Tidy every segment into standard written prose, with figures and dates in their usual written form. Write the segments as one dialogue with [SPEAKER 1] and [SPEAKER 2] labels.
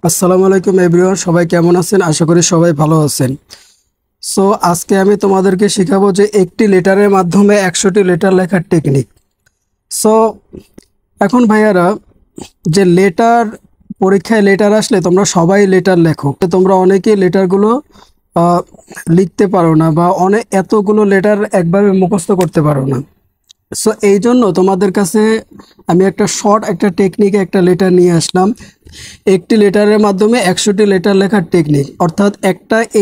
[SPEAKER 1] আসসালামু আলাইকুম এভরিওয়ান, সবাই কেমন আছেন? আশা করি সবাই ভালো আছেন। সো আজকে আমি তোমাদেরকে শেখাবো যে একটি লেটারের মাধ্যমে 100টি লেটার লেখার টেকনিক। সো এখন ভাইয়ারা, যে লেটার পরীক্ষায় লেটার আসলে তোমরা সবাই লেটার লেখো, তোমরা অনেকেই লেটারগুলো লিখতে পারো না বা এতগুলো লেটার একভাবে মুখস্থ করতে পারো না। সো এই জন্য তোমাদের কাছে আমি একটা টেকনিকে একটা লেটার নিয়ে আসলাম। একটি লেটারের মাধ্যমে 100টি লেটার লেখার টেকনিক, অর্থাৎ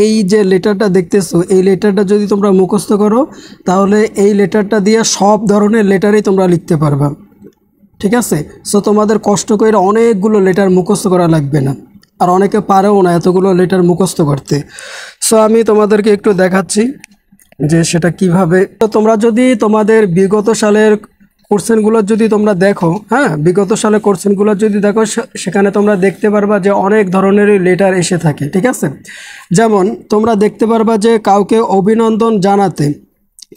[SPEAKER 1] এই যে লেটারটা দেখতেছো, এই লেটারটা যদি তোমরা মুখস্থ করো তাহলে এই লেটারটা দিয়ে সব ধরনের লেটারই তোমরা লিখতে পারবা। ঠিক আছে? সো তোমাদের কষ্ট করে অনেকগুলো লেটার মুখস্থ করা লাগবে না, আর অনেকে পারেও না এতগুলো লেটার মুখস্থ করতে। সো আমি তোমাদেরকে একটু দেখাচ্ছি যে সেটা কিভাবে। তো তোমরা যদি তোমাদের বিগত সালের কোশ্চেনগুলো যদি তোমরা দেখো, বিগত সালের কোশ্চেনগুলো যদি দেখো, সেখানে তোমরা দেখতে পারবা যে অনেক ধরনেরই লেটার এসে থাকে। ঠিক আছে? যেমন তোমরা দেখতে পারবা যে কাউকে অভিনন্দন জানাতে,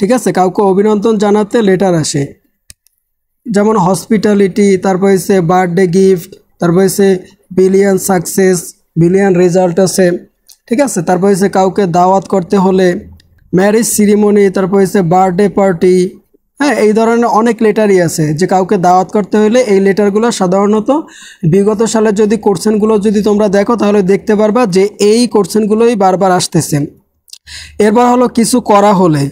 [SPEAKER 1] ঠিক আছে, কাউকে অভিনন্দন জানাতে লেটার আসে, যেমন হসপিটালিটি, তারপর হচ্ছে বার্থডে গিফট, তারপর হচ্ছে বিলিয়ন সাকসেস, বিলিয়ন রেজাল্ট আছে। ঠিক আছে? তারপর হচ্ছে কাউকে দাওয়াত করতে হলে ম্যারেজ সিরিমনি, তারপর হচ্ছে বার্থডে পার্টি। এই ধরনের অনেক লেটারই আছে যে কাউকে দাওয়াত করতে হলে এই লেটারগুলো সাধারণত বিগত সালের যদি কোশ্চেনগুলো যদি তোমরা দেখো তাহলে দেখতে পারবা যে এই কোশ্চেনগুলোই বারবার আসতেছে। এরপর হলো কিছু করা হলে,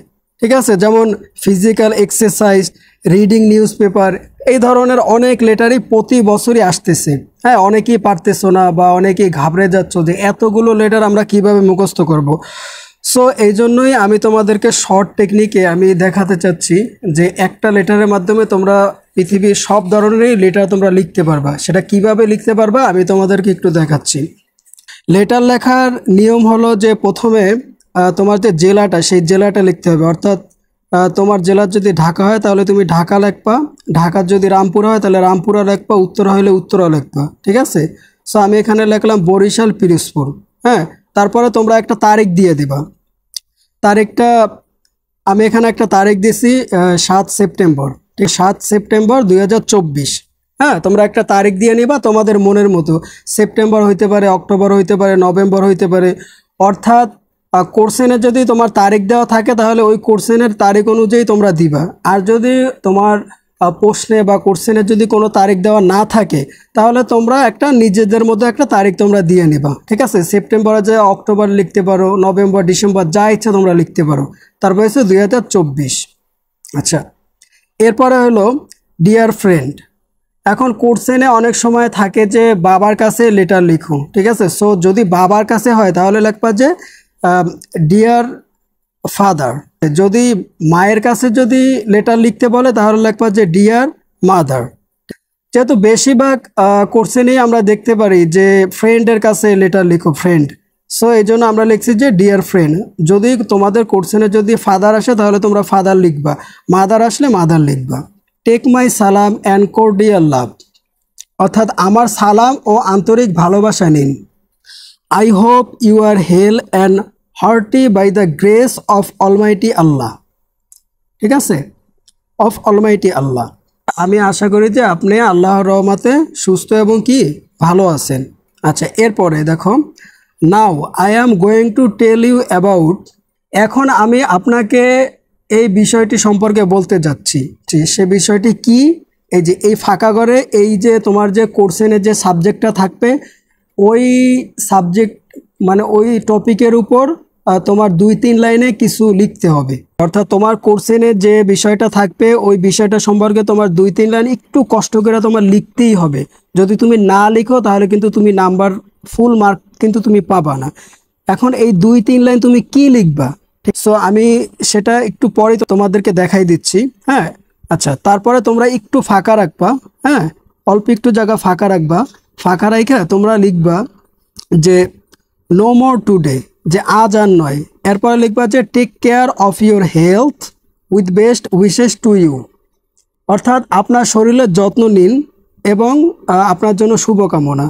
[SPEAKER 1] ঠিক আছে, যেমন physical exercise, reading news paper, এই ধরনের অনেক লেটারই প্রতি বছরই আসতেছে। অনেকেই পারতেছো না বা অনেকেই ঘাবড়ে যাচ্ছ যে এতগুলো লেটার আমরা কিভাবে মুখস্থ করব। সো এই জন্যই আমি তোমাদেরকে শর্ট টেকনিকে আমি দেখাতে চাচ্ছি যে একটা লেটারের মাধ্যমে তোমরা পৃথিবীর সব ধরনেরই লেটার তোমরা লিখতে পারবা। সেটা কিভাবে লিখতে পারবা আমি তোমাদেরকে একটু দেখাচ্ছি। লেটার লেখার নিয়ম হলো যে প্রথমে তোমার যে জেলাটা, সেই জেলাটা লিখতে হবে। অর্থাৎ তোমার জেলা যদি ঢাকা হয় তাহলে তুমি ঢাকা লিখবা, ঢাকার যদি রামপুরা হয় তাহলে রামপুরা লিখবা, উত্তরা হলে উত্তরা লিখবা। ঠিক আছে? সো আমি এখানে লিখলাম বরিশাল পিরোজপুর। তারপরে তোমরা একটা তারিখ দিয়ে দিবা। তারিখটা আমি এখানে একটা তারিখ দিছি 7 সেপ্টেম্বর। ঠিক 7 সেপ্টেম্বর 2024। তোমরা একটা তারিখ দিয়ে নিবা তোমাদের মনের মতো। সেপ্টেম্বর হইতে পারে, অক্টোবর হইতে পারে, নভেম্বর হইতে পারে। অর্থাৎ কোশ্চেনে যদি তোমার তারিখ দেওয়া থাকে তাহলে ওই কোশ্চেনের তারিখ অনুযায়ী তোমরা দিবা। আর যদি তোমার প্রশ্নে বা কোশ্চেনের যদি কোনো তারিখ দেওয়া না থাকে তাহলে তোমরা একটা নিজেদের মধ্যে একটা তারিখ তোমরা দিয়ে নিবা। ঠিক আছে? সেপ্টেম্বরে যে অক্টোবর লিখতে পারো, নভেম্বর, ডিসেম্বর, যা ইচ্ছা তোমরা লিখতে পারো। তারপর হচ্ছে 2024। আচ্ছা, এরপরে হলো ডিয়ার ফ্রেন্ড। এখন কোশ্চেনে অনেক সময় থাকে যে বাবার কাছে লেটার লিখো। ঠিক আছে? সো যদি বাবার কাছে হয় তাহলে লিখবা যে ডিয়ার ফাদার। যদি মায়ের কাছে যদি লেটার লিখতে বলে তাহলে লিখবা যে ডিয়ার মাদার। যেহেতু বেশিরভাগ কোশ্চেনেই আমরা দেখতে পারি যে ফ্রেন্ডের কাছে লেটার লিখো, ফ্রেন্ড। সো এই জন্য আমরা লিখছি যে ডিয়ার ফ্রেন্ড। যদি তোমাদের কোশ্চেনে যদি ফাদার আসে তাহলে তোমরা ফাদার লিখবা, মাদার আসলে মাদার লিখবা। টেক মাই সালাম অ্যান্ড কর্ডিয়াল লাভ, অর্থাৎ আমার সালাম ও আন্তরিক ভালোবাসা নিন। I hope you are hale and hearty by the grace of almighty Allah. ঠিক আছে? Of almighty Allah. আমি আশা করি যে আপনি আল্লাহর রহমতে সুস্থ এবং কি ভালো আছেন। আচ্ছা, এরপরে দেখো, now I am going to tell you about. এখন আমি আপনাকে এই বিষয়টি সম্পর্কে বলতে যাচ্ছি। সে বিষয়টি কি? এই যে এই ফাঁকা ঘরে এই যে তোমার যে কোশ্চেনের যে সাবজেক্টটা থাকবে, ওই সাবজেক্ট মানে ওই টপিকের উপর তোমার 2-3 লাইনে কিছু লিখতে হবে। অর্থাৎ তোমার কোশ্চেনে যে বিষয়টা থাকবে ওই বিষয়টা সম্পর্কে তোমার 2-3 লাইন একটু কষ্ট করে তোমার লিখতেই হবে। যদি তুমি না লিখো তাহলে কিন্তু তুমি নাম্বার, ফুল মার্ক কিন্তু তুমি পাবা না। এখন এই 2-3 লাইন তুমি কি লিখবা? ঠিক? সো আমি সেটা একটু পরে তোমাদেরকে দেখাই দিচ্ছি। আচ্ছা, তারপরে তোমরা একটু ফাঁকা রাখবা। অল্প একটু জায়গা ফাঁকা রাখবা। ফাঁকা রাখা তোমরা লিখবা যে নো মোর টুডে, যে আজ আর নয়। এরপরে লিখবা যে take care of your health with best wishes to you, অর্থাৎ আপনার শরীরের যত্ন নিন এবং আপনার জন্য শুভকামনা।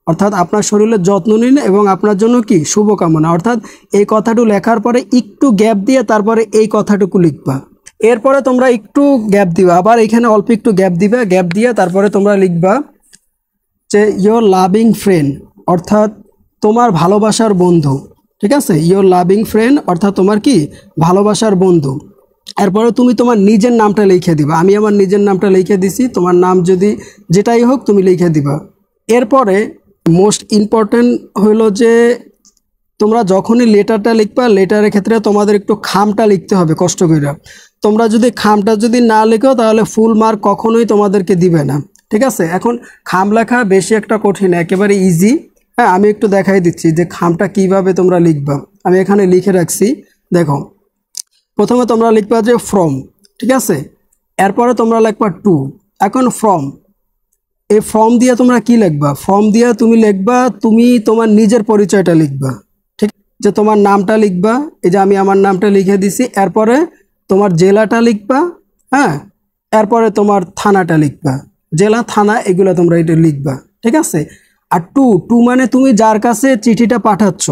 [SPEAKER 1] অর্থাৎ আপনার শরীরের যত্ন নিন এবং আপনার জন্য কি শুভকামনা। অর্থাৎ এই কথাটুকু লেখার পরে একটু গ্যাপ দিয়ে তারপরে এই কথাটুকু লিখবা। এরপরে তোমরা একটু গ্যাপ দিবা, আবার এখানে অল্প একটু গ্যাপ দিবা। গ্যাপ দিয়ে তারপরে তোমরা লিখবা যে ইয়োর লাভিং ফ্রেন্ড, অর্থাৎ তোমার ভালোবাসার বন্ধু, ঠিক আছে, ইয়োর লাভিং ফ্রেন্ড অর্থাৎ তোমার কি ভালোবাসার বন্ধু। এরপরে তুমি তোমার নিজের নামটা লিখে দিবা, আমি আমার নিজের নামটা লিখে দিছি, তোমার নাম যদি যেটাই হোক তুমি লিখে দিবা। এরপরে মোস্ট ইম্পর্টেন্ট হলো যে তোমরা যখনই লেটারটা লিখবা, লেটারের ক্ষেত্রে তোমাদের একটু খামটা লিখতে হবে কষ্ট করে। তোমরা যদি খামটা যদি না লিখো তাহলে ফুল মার্ক কখনোই তোমাদেরকে দিবে না, ঠিক আছে। এখন খাম লেখা বেশি একটা কঠিন, একেবারে ইজি। হ্যাঁ, আমি একটু দেখাই দিচ্ছি যে খামটা কিভাবে তোমরা লিখবা। আমি এখানে লিখে রাখছি, দেখো। প্রথমে তোমরা লিখবা যে ফ্রম, ঠিক আছে। এরপরে তোমরা লিখবা টু। এখন ফ্রম, এই ফর্ম দিয়ে তোমরা কি লিখবা? ফর্ম দিয়ে তুমি লিখবা তুমি তোমার নিজের পরিচয়টা লিখবা, ঠিক, যে তোমার নামটা লিখবা, এই যে আমি আমার নামটা লিখে দিছি। এরপরে তোমার জেলাটা লিখবা, হ্যাঁ। এরপরে তোমার থানাটা লিখবা, জেলা থানা এগুলো তোমরা এটা লিখবা, ঠিক আছে। আর টু, টু মানে তুমি যার কাছে চিঠিটা পাঠাচ্ছ,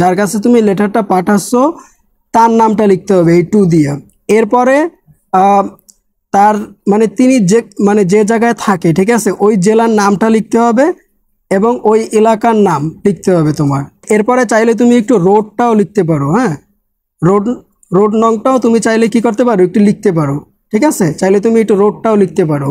[SPEAKER 1] যার কাছে তুমি লেটারটা পাঠাচ্ছ তার নামটা লিখতে হবে এই টু দিয়ে। এরপরে তার মানে তিনি যে জায়গায় থাকে, ঠিক আছে, ওই জেলার নামটা লিখতে হবে এবং ওই এলাকার নাম লিখতে হবে তোমার। এরপরে চাইলে তুমি একটু রোডটাও লিখতে পারো, হ্যাঁ, রোড নংটাও তুমি চাইলে কি করতে পারো, একটু লিখতে পারো, ঠিক আছে। চাইলে তুমি একটু রোডটাও লিখতে পারো,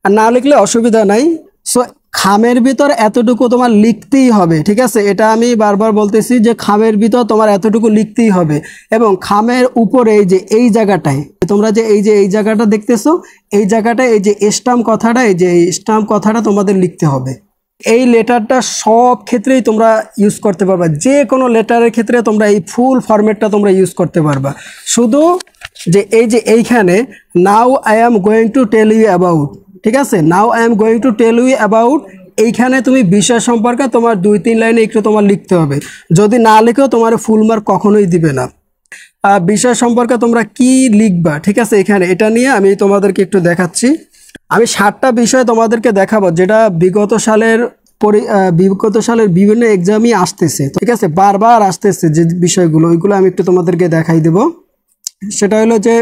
[SPEAKER 1] আর না লিখলে অসুবিধা নাই। সো খামের ভিতর এতটুকু তোমার লিখতেই হবে, ঠিক আছে। এটা আমি বারবার বলতেছি যে খামের ভিতর তোমার এতটুকু লিখতেই হবে। এবং খামের উপরে এই যে এই জায়গাটায় তোমরা যে এই জায়গাটা দেখতেছো, এই জায়গাটায় এই যে স্টাম্প কথাটা, এই যে স্টাম্প কথাটা তোমাদের লিখতে হবে। এই লেটারটা সব ক্ষেত্রেই তোমরা ইউজ করতে পারবা, যে কোনো লেটারের ক্ষেত্রে তোমরা এই ফুল ফরম্যাটটা তোমরা ইউজ করতে পারবা। শুধু যে এইখানে now I am going to tell you about, ঠিক আছে, now I am going to tell you about, এইখানে তুমি বিষয় সম্পর্কে তোমার 2-3 লাইনে একটু তোমার লিখতে হবে। যদি না লিখো তোমার ফুল মার্ক কখনোই দিবে না। বিষয় সম্পর্কে তোমরা কি লিখবা, ঠিক আছে, এখানে এটা নিয়ে আমি তোমাদেরকে একটু দেখাচ্ছি। আমি 7টা বিষয় তোমাদেরকে দেখাবো যেটা বিগত সালের বিভিন্ন এক্সামই আসতেছে, ঠিক আছে, বারবার আসতেছে যে বিষয়গুলো, ওইগুলো আমি একটু তোমাদেরকে দেখাই দেব। সেটা হলো যে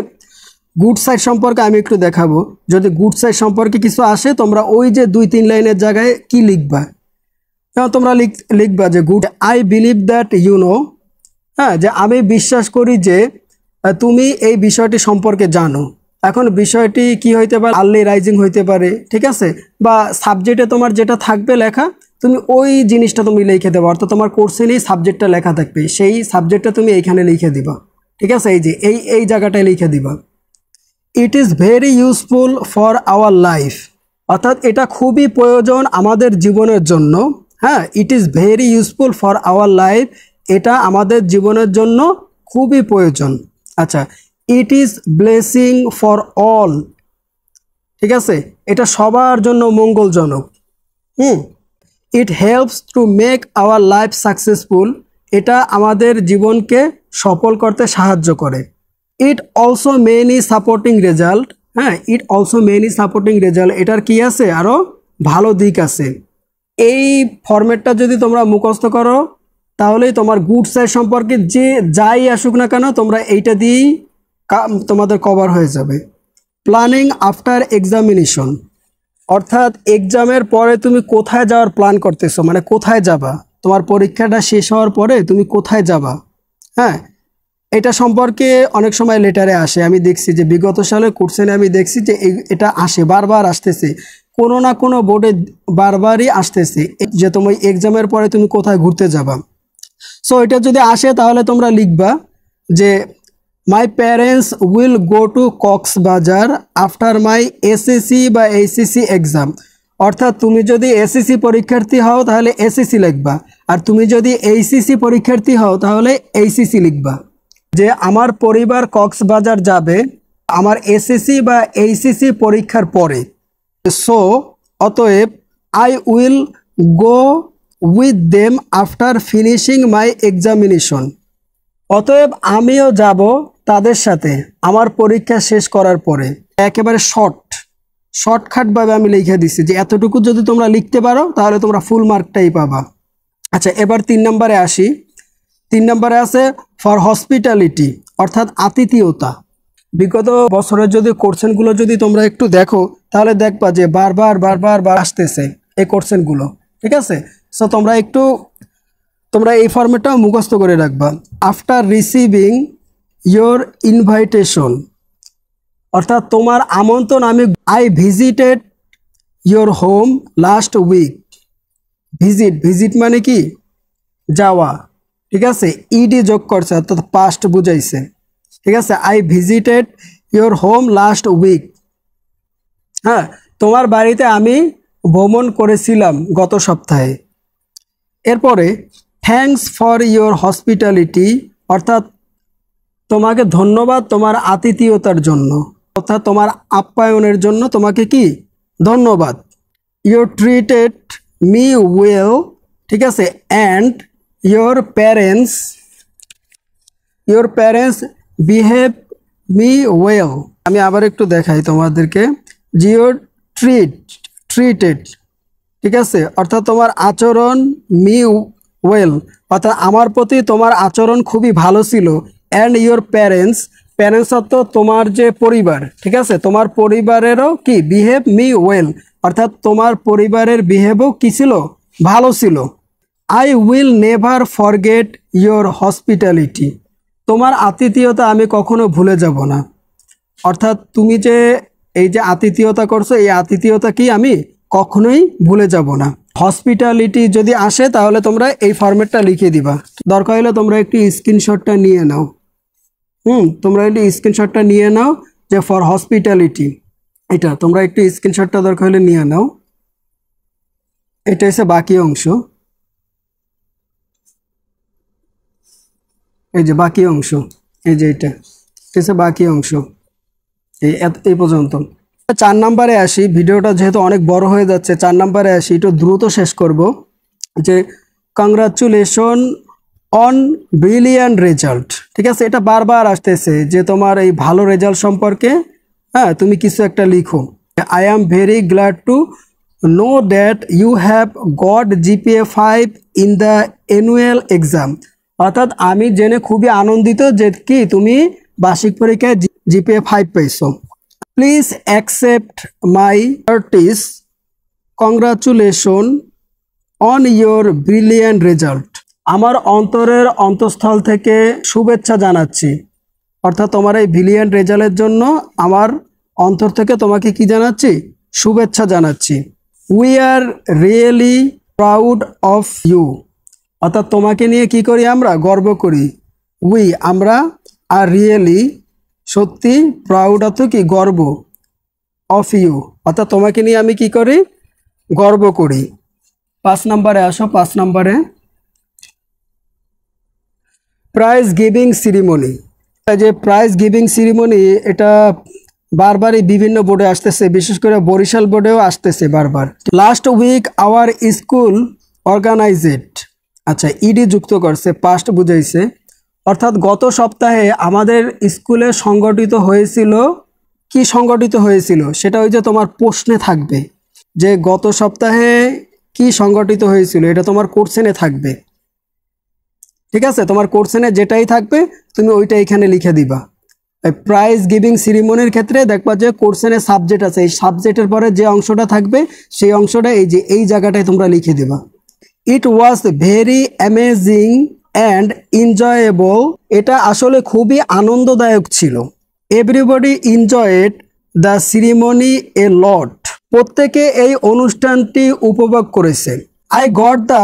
[SPEAKER 1] গুড সাইড সম্পর্কে আমি একটু দেখাবো। যদি গুড সাইড সম্পর্কে কিছু আসে তোমরা ওই যে 2-3 লাইনের জায়গায় কি লিখবা, তোমরা লিখবা যে good I believe that you know, হ্যাঁ, যে আমি বিশ্বাস করি যে তুমি এই বিষয়টি সম্পর্কে জানো। এখন বিষয়টি কি হইতে পারে, আর্লি রাইজিং হইতে পারে, ঠিক আছে, বা সাবজেক্টে তোমার যেটা থাকবে লেখা তুমি ওই জিনিসটা তুমি লিখে দেবো, অর্থাৎ তোমার কোর্সেরই সাবজেক্টটা লেখা থাকবে, সেই সাবজেক্টটা তুমি এইখানে লিখে দিবা, ঠিক আছে, এই যে এই জায়গাটায় লিখে দিবা। It is very useful for our life, অর্থাৎ এটা খুবই প্রয়োজন আমাদের জীবনের জন্য, হ্যাঁ, it is very useful for our life, এটা আমাদের জীবনের জন্য খুবই প্রয়োজন। আচ্ছা, it is blessing for all, ঠিক আছে, এটা সবার জন্য মঙ্গলজনক। It helps to make our life successful, এটা আমাদের জীবনকে সফল করতে সাহায্য করে। It also many supporting result, হ্যাঁ, it also many supporting result, এটার কি আছে, আরও ভালো দিক আছে। এই ফরম্যাটটা যদি তোমরা মুখস্থ করো তাহলেই তোমার গুড সাইড সম্পর্কে যে যাই আসুক না কেন তোমরা এইটা দিয়েই তোমাদের কভার হয়ে যাবে। প্ল্যানিং আফটার এক্সামিনেশন, অর্থাৎ এক্সামের পরে তুমি কোথায় যাওয়ার প্ল্যান করতেছো, মানে কোথায় যাবা, তোমার পরীক্ষাটা শেষ হওয়ার পরে তুমি কোথায় যাবা, হ্যাঁ, এটা সম্পর্কে অনেক সময় লেটারে আসে। আমি দেখছি যে বিগত সালে কোশ্চেনে আমি দেখছি যে এটা আসে, বারবার আসতেছে, কোনো না কোনো বোর্ডে বারবারই আসতেছে যে তুমি এক্সামের পরে তুমি কোথায় ঘুরতে যাবা। সো এটা যদি আসে তাহলে তোমরা লিখবা যে my parents will go to Cox's Bazar after my SSC বা এইচএসসি এক্সাম, অর্থাৎ তুমি যদি এসএসসি পরীক্ষার্থী হও তাহলে এসএসসি লিখবা, আর তুমি যদি এইচএসসি পরীক্ষার্থী হও তাহলে এইচএসসি লিখবা, যে আমার পরিবার কক্সবাজার যাবে আমার এসএসসি বা এইচএসসি পরীক্ষার পরে। সো অতএব I will go with them after finishing my examination, অতএব আমিও যাব তাদের সাথে আমার পরীক্ষা শেষ করার পরে। একেবারে শর্টকাটভাবে আমি লিখে দিচ্ছি যে এতটুকু যদি তোমরা লিখতে পারো তাহলে তোমরা ফুল মার্কটাই পাবা। আচ্ছা, এবার 3 নম্বরে আসি। 3 নম্বরে আছে ফর হসপিটালিটি, অর্থাৎ আতিথেয়তা। বিগত বছরের যদি কোশ্চেনগুলো যদি তোমরা একটু দেখো তাহলে দেখবা যে বারবার আসতেছে এই কোশ্চেনগুলো, ঠিক আছে। সো তোমরা এই ফরম্যাটটা মুখস্থ করে রাখবা। আফটার রিসিভিং ইয়োর ইনভাইটেশন, অর্থাৎ তোমার আমন্ত্রণ আমি I visited your home last week. Visit মানে কি যাওয়া, ঠিক আছে, ইডি যোগ করছে অর্থাৎ পাস্ট বুঝাইছে, ঠিক আছে। I visited your home last week, হ্যাঁ, তোমার বাড়িতে আমি ভ্রমণ করেছিলাম গত সপ্তাহে। এরপরে থ্যাঙ্কস ফর ইয়োর হসপিটালিটি, অর্থাৎ তোমাকে ধন্যবাদ তোমার আতিথেয়তার জন্য, অর্থাৎ তোমার আপ্যায়নের জন্য তোমাকে কি ধন্যবাদ। ইউ ট্রিটেড মি ওয়েল, ঠিক আছে, and your parents behave me well. আমি আবার একটু দেখাই তোমাদেরকে। ইউর ট্রিটেড, ঠিক আছে, অর্থাৎ তোমার আচরণ মি ওয়েল, অর্থাৎ আমার প্রতি তোমার আচরণ খুবই ভালো ছিল। অ্যান্ড ইয়োর প্যারেন্টস অর্থাৎ তোমার যে পরিবার, ঠিক আছে, তোমার পরিবারেরও কি বিহেভ মি ওয়েল, অর্থাৎ তোমার পরিবারের বিহেভও কি ছিল, ভালো ছিল। I will never forget your hospitality, তোমার আতিথেয়তা আমি কখনো ভুলে যাব না, অর্থাৎ তুমি যে এই যে আতিথেয়তা করছো এই আতিথেয়তা কি আমি কখনোই ভুলে যাব না। হসপিটালিটি যদি আসে তাহলে তোমরা এই ফরম্যাটটা লিখে দিবা। দরকার হলে তোমরা একটু স্ক্রিনশটটা নিয়ে নাও, তোমরা একটু স্ক্রিনশটটা নিয়ে নাও যে ফর হসপিটালিটি, এটা তোমরা একটু স্ক্রিনশটটা দরকার হলে নিয়ে নাও। এটা হচ্ছে বাকি অংশ, এই যে বাকি অংশ, এই যে এটা হচ্ছে বাকি অংশ, এই পর্যন্ত। 4 নম্বরে আসি, ভিডিওটা যেহেতু অনেক বড় হয়ে যাচ্ছে 4 নম্বরে আসি, একটু দ্রুত শেষ করব। যে কংগ্রাচুলেশন অন ব্রিলিয়ান্ট রেজাল্ট, ঠিক আছে, এটা বারবার আসতেছে যে তোমার এই ভালো রেজাল্ট সম্পর্কে, হ্যাঁ, তুমি কিছু একটা লিখো। I am very glad to know that you have got GPA 5 in the annual exam, অর্থাৎ আমি জেনে খুবই আনন্দিত যে কি তুমি বার্ষিক পরীক্ষায় GPA 5 পাইছো। Please accept my আর্টিস congratulation on your brilliant result, আমার অন্তরের অন্তঃস্থল থেকে শুভেচ্ছা জানাচ্ছি, অর্থাৎ তোমার এই ব্রিলিয়ান্ট রেজাল্টের জন্য আমার অন্তর থেকে তোমাকে কি জানাচ্ছি, শুভেচ্ছা জানাচ্ছি। We are really proud of you, অর্থাৎ তোমাকে নিয়ে কি করি আমরা গর্ব করি। উই আমরা, আর রিয়েলি সত্যি, প্রাউড অর্থ কি গর্ব, অফ ইউ অর্থাৎ তোমাকে নিয়ে আমি কি করি গর্ব করি। 5 নম্বরে আসো। 5 নম্বরে প্রাইজ গিভিং সিরিমনি, যে প্রাইজ গিভিং সিরিমনি এটা বারবারই বিভিন্ন বোর্ডে আসতেছে, বিশেষ করে বরিশাল বোর্ডেও আসতেছে বারবার। Last week our school organised, আচ্ছা ইডি যুক্ত করছে, পাস্ট বুঝাইছে, অর্থাৎ গত সপ্তাহে আমাদের স্কুলে সংগঠিত হয়েছিল। কি সংগঠিত হয়েছিল সেটা ওই যে তোমার প্রশ্নে থাকবে যে গত সপ্তাহে কি সংগঠিত হয়েছিল, এটা তোমার কোশ্চেনে থাকবে, ঠিক আছে, তোমার কোশ্চেনে যেটাই থাকবে তুমি ওইটা এখানে লিখে দিবা। প্রাইজ গিভিং সিরিমনির ক্ষেত্রে দেখবা যে কোশ্চেনে সাবজেক্ট আছে, এই সাবজেক্টের পরে যে অংশটা থাকবে সেই অংশটা এই যে এই জায়গাটায় তোমরা লিখে দিবা। It was very amazing and enjoyable, এটা আসলে খুবই আনন্দদায়ক ছিল। Everybody enjoyed the ceremony a lot, প্রত্যেকে এই অনুষ্ঠানটি উপভোগ করেছে। I got the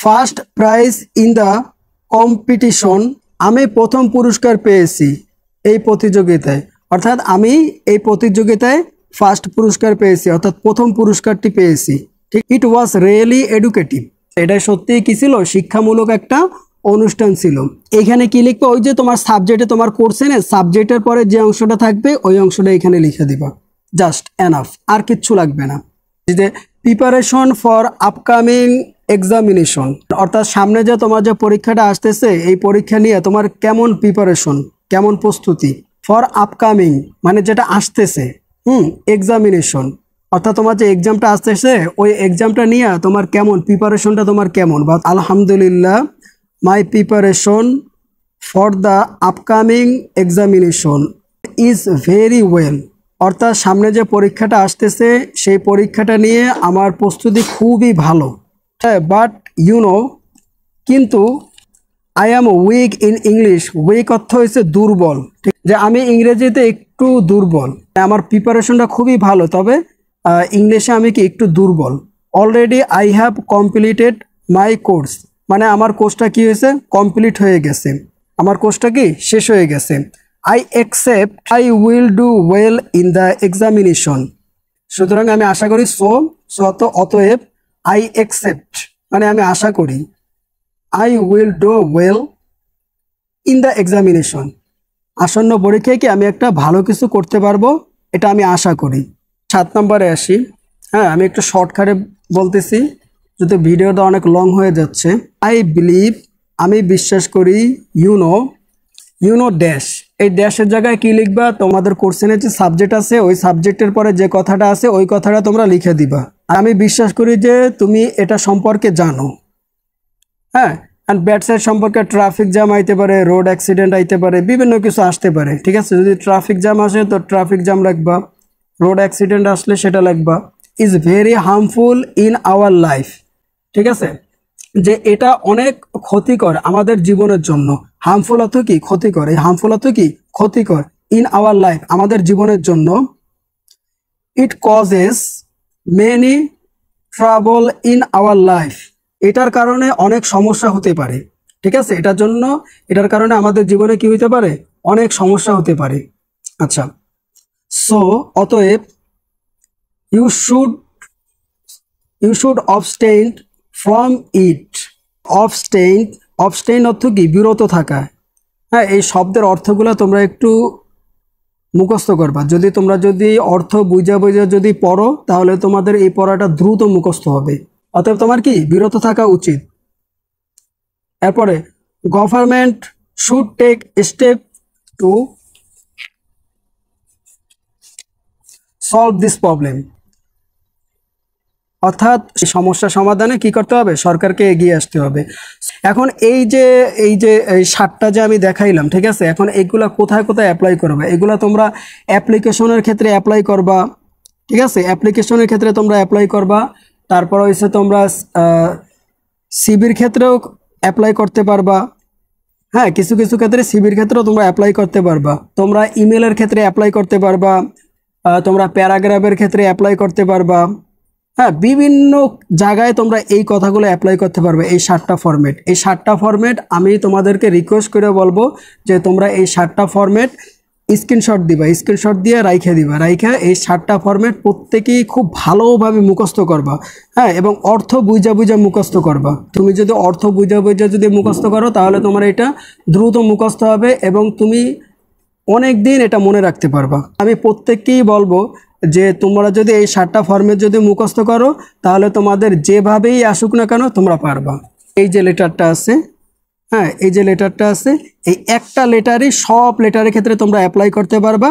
[SPEAKER 1] first prize in the competition, আমি প্রথম পুরস্কার পেয়েছি এই প্রতিযোগিতায়, অর্থাৎ আমি এই প্রতিযোগিতায় ফার্স্ট পুরস্কার পেয়েছি, অর্থাৎ প্রথম পুরস্কারটি পেয়েছি। ঠিক, ইট ওয়াজ রিয়েলি এডুকেটিভ, এটা সত্যিই কি ছিল, শিক্ষামূলক একটা অনুষ্ঠান ছিল। এখানে কি লিখবে, ওই যে তোমার সাবজেক্টে তোমার কোর্সেনে সাবজেক্টের পরে যে অংশটা থাকবে ওই অংশটা এখানে লিখে দিবা, জাস্ট এনাফ, আর কিচ্ছু লাগবে না। যে প্রিপারেশন ফর আপকামিং এক্সামিনেশন, অর্থাৎ সামনে যে তোমার যে পরীক্ষাটা আসতেছে এই পরীক্ষা নিয়ে তোমার কেমন প্রিপারেশন, কেমন প্রস্তুতি। ফর আপকামিং মানে যেটা আসতেছে, এক্সামিনেশন অর্থাৎ তোমার যে এক্সামটা আসতেছে ওই এক্সামটা নিয়ে তোমার কেমন প্রিপারেশনটা, তোমার কেমন। বা আলহামদুলিল্লাহ my preparation for the upcoming examination is very well, অর্থাৎ সামনে যে পরীক্ষাটা আসতেছে সেই পরীক্ষাটা নিয়ে আমার প্রস্তুতি খুবই ভালো। বাট ইউ নো, কিন্তু I am weak in English. Weak অর্থ হচ্ছে দুর্বল, ঠিক যে আমি ইংরেজিতে একটু দুর্বল। আমার প্রিপারেশনটা খুবই ভালো, তবে ইংলিশে আমি কি একটু দুর্বল। Already I have completed my course, মানে আমার কোর্সটা কি হয়েছে, কমপ্লিট হয়ে গেছে, আমার কোর্সটা কি শেষ হয়ে গেছে। I accept I will do well in the examination. সুতরাং আমি আশা করি, অতএব আই অ্যাকসেপ্ট মানে আমি আশা করি, I will do well in the examination, আসন্ন পরীক্ষায় কি আমি একটা ভালো কিছু করতে পারবো, এটা আমি আশা করি। 7 নম্বরে আসি। হ্যাঁ, আমি একটু শর্টকাটে বলতেছি, যদি ভিডিওটা অনেক লং হয়ে যাচ্ছে। আই বিলিভ, আমি বিশ্বাস করি, ইউ নো ড্যাশ। এই ড্যাশের জায়গায় কি লিখবা, তোমাদের কোশ্চেনের যে সাবজেক্ট আছে ওই সাবজেক্টের পরে যে কথাটা আছে ওই কথাটা তোমরা লিখে দিবা। আর আমি বিশ্বাস করি যে তুমি এটা সম্পর্কে জানো। হ্যাঁ, অ্যান্ড ব্যাড সাইড সম্পর্কে ট্রাফিক জ্যাম আইতে পারে, রোড অ্যাক্সিডেন্ট আইতে পারে, বিভিন্ন কিছু আসতে পারে, ঠিক আছে। যদি ট্রাফিক জ্যাম আসে তো ট্রাফিক জ্যাম রাখবা, রোড অ্যাক্সিডেন্ট আসলে সেটা লিখবা। Is very harmful in our life, ঠিক আছে, যে এটা অনেক ক্ষতিকর আমাদের জীবনের জন্য। হার্মফুল অর্থ কি, ক্ষতিকর। এই হার্মফুল অর্থ কি, ক্ষতিকর। ইন আওয়ার লাইফ, আমাদের জীবনের জন্য। It causes many trouble in our life, এটার কারণে অনেক সমস্যা হতে পারে, ঠিক আছে। এটার কারণে আমাদের জীবনে কি হতে পারে, অনেক সমস্যা হতে পারে। আচ্ছা, সো অতএব ইউ শুড অবস্টেইন ফ্রম ইট। অবস্টেইন অর্থ কি, বিরত থাকা। হ্যাঁ, এই শব্দের অর্থগুলো তোমরা একটু মুখস্থ করবা। তোমরা যদি অর্থ বুঝা যদি পড়ো, তাহলে তোমাদের এই পড়াটা দ্রুত মুখস্থ হবে। অতএব তোমার কি বিরত থাকা উচিত। এরপরে government should take step to solve this problem, অর্থাৎ সমস্যা সমাধানে কি করতে হবে, সরকারকে এগিয়ে আসতে হবে। এখন এই যে 7টা যে আমি দেখাইলাম, ঠিক আছে, এখন এইগুলা কোথায় কোথায় অ্যাপ্লাই করবে, এগুলা তোমরা অ্যাপ্লিকেশনের ক্ষেত্রে অ্যাপ্লাই করবা, ঠিক আছে। অ্যাপ্লিকেশনের ক্ষেত্রে তোমরা অ্যাপ্লাই করবা। তারপর হচ্ছে তোমরা সিবির ক্ষেত্রেও অ্যাপ্লাই করতে পারবা। হ্যাঁ, কিছু কিছু ক্ষেত্রে সিবির ক্ষেত্রেও তোমরা অ্যাপ্লাই করতে পারবা। তোমরা ইমেলের ক্ষেত্রে অ্যাপ্লাই করতে পারবা, তোমরা প্যারাগ্রাফের ক্ষেত্রে অ্যাপ্লাই করতে পারবা। হ্যাঁ, বিভিন্ন জায়গায় তোমরা এই কথাগুলো অ্যাপ্লাই করতে পারবে। এই 7টা ফরম্যাট আমি তোমাদেরকে রিকোয়েস্ট করে বলবো যে তোমরা এই 7টা ফরম্যাট স্ক্রিনশট দিয়ে রাইখে এই 7টা ফরম্যাট প্রত্যেকেই খুব ভালোভাবে মুখস্থ করবা। হ্যাঁ, এবং অর্থ বুঝা মুখস্থ করবা। তুমি যদি অর্থ বুঝা যদি মুখস্থ করো, তাহলে তোমার এটা দ্রুত মুখস্থ হবে এবং তুমি অনেক দিন এটা মনে রাখতে পারবা। আমি প্রত্যেককেই বলবো যে তোমরা যদি এই 7টা ফরম্যাট যদি মুখস্থ করো, তাহলে তোমাদের যেভাবেই আসুক না কেন তোমরা পারবা। এই যে লেটারটা আছে, হ্যাঁ, এই যে লেটারটা আছে, এই একটা লেটারই সব লেটারের ক্ষেত্রে তোমরা অ্যাপ্লাই করতে পারবা।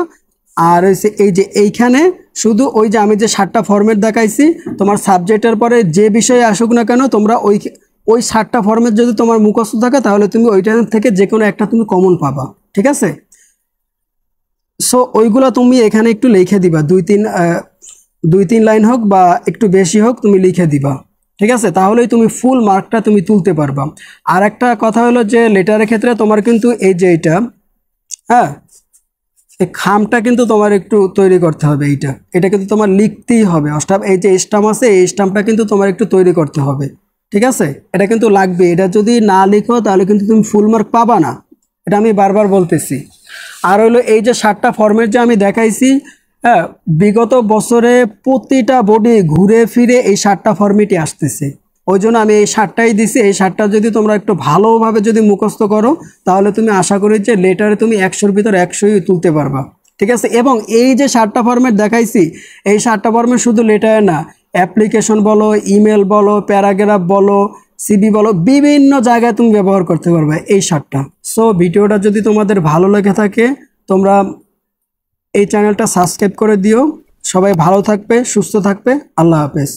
[SPEAKER 1] আর হচ্ছে এই যে এইখানে শুধু ওই যে আমি যে 7টা ফরম্যাট দেখাইছি, তোমার সাবজেক্টের পরে যে বিষয়ে আসুক না কেন তোমরা ওই 7টা ফরম্যাট যদি তোমার মুখস্থ থাকে, তাহলে তুমি ওইটার থেকে যে কোনো একটা তুমি কমন পাবা, ঠিক আছে। সো ওইগুলা তুমি এখানে একটু লিখে দিবা, 2-3 লাইন হোক বা একটু বেশি হোক তুমি লিখে দিবা, ঠিক আছে। তাহলেই তুমি ফুল মার্কটা তুমি তুলতে পারবা। আর একটা কথা হলো যে লেটারের ক্ষেত্রে তোমার কিন্তু এই যে এইটা, হ্যাঁ, এই খামটা কিন্তু তোমার একটু তৈরি করতে হবে। এটা কিন্তু তোমার লিখতেই হবে। এই যে স্টাম্প আছে, এই স্টাম্পটা কিন্তু তোমার একটু তৈরি করতে হবে, ঠিক আছে। এটা কিন্তু লাগবে। এটা যদি না লিখো তাহলে কিন্তু তুমি ফুল মার্ক পাবা না, এটা আমি বারবার বলতেছি। আর হলো এই যে 7টা ফরম্যাট যে আমি দেখাইছি, হ্যাঁ, বিগত বছরে প্রতিটা বোর্ডে ঘুরে ফিরে এই 7টা ফরম্যাটই আসতেছে। ওই জন্য আমি এই 7টাই দিছি। এই 7টা যদি তোমরা একটু ভালোভাবে যদি মুখস্থ করো, তাহলে তুমি আশা করি যে লেটারে তুমি 100-র ভিতর 100ই তুলতে পারবা, ঠিক আছে। এবং এই যে 7টা ফরম্যাট দেখাইছি, এই 7টা ফরম্যাট শুধু লেটারে না, অ্যাপ্লিকেশন বলো, ইমেল বলো, প্যারাগ্রাফ বলো, সিবি বলো, বিভিন্ন জায়গায় তুমি ব্যবহার করতে পারবে এই 7টা। সো ভিডিওটা যদি তোমাদের ভালো লেগে থাকে, তোমরা এই চ্যানেলটা সাবস্ক্রাইব করে দিও। সবাই ভালো থাকবে, সুস্থ থাকবে। আল্লাহ হাফেজ।